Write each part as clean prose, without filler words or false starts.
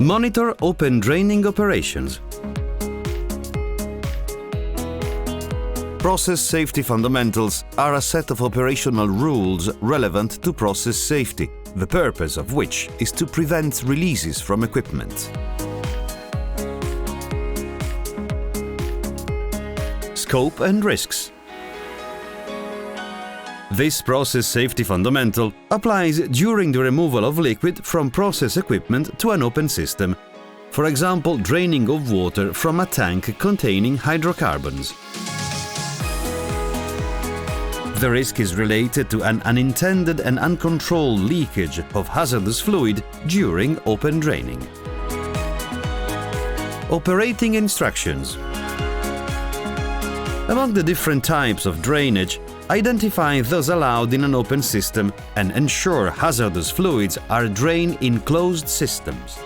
Monitor open draining operations. Process safety fundamentals are a set of operational rules relevant to process safety, the purpose of which is to prevent releases from equipment. Scope and risks. This process safety fundamental applies during the removal of liquid from process equipment to an open system, for example, draining of water from a tank containing hydrocarbons. The risk is related to an unintended and uncontrolled leakage of hazardous fluid during open draining. Operating instructions. Among the different types of drainage, identify those allowed in an open system and ensure hazardous fluids are drained in closed systems.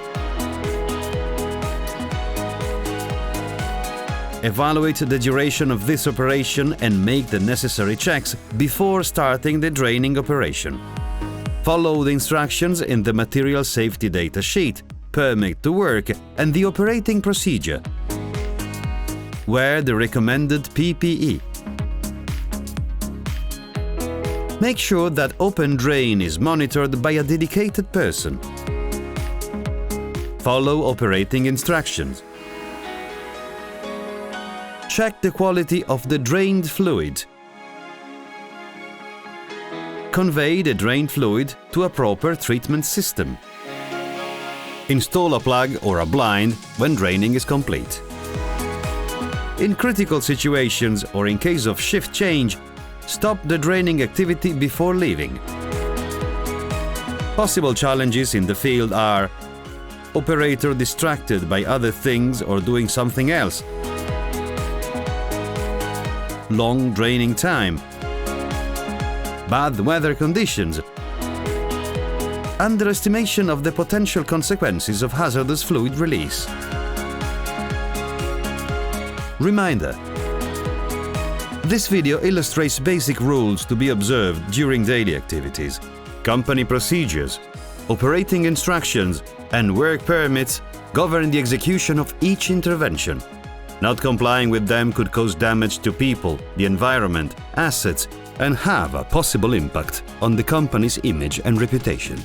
Evaluate the duration of this operation and make the necessary checks before starting the draining operation. Follow the instructions in the material safety data sheet, permit to work and the operating procedure. Wear the recommended PPE. Make sure that open drain is monitored by a dedicated person. Follow operating instructions. Check the quality of the drained fluid. Convey the drained fluid to a proper treatment system. Install a plug or a blind when draining is complete. In critical situations or in case of shift change, stop the draining activity before leaving. Possible challenges in the field are operator distracted by other things or doing something else, long draining time, bad weather conditions, underestimation of the potential consequences of hazardous fluid release. Reminder: this video illustrates basic rules to be observed during daily activities. Company procedures, operating instructions, and work permits govern the execution of each intervention. Not complying with them could cause damage to people, the environment, assets, and have a possible impact on the company's image and reputation.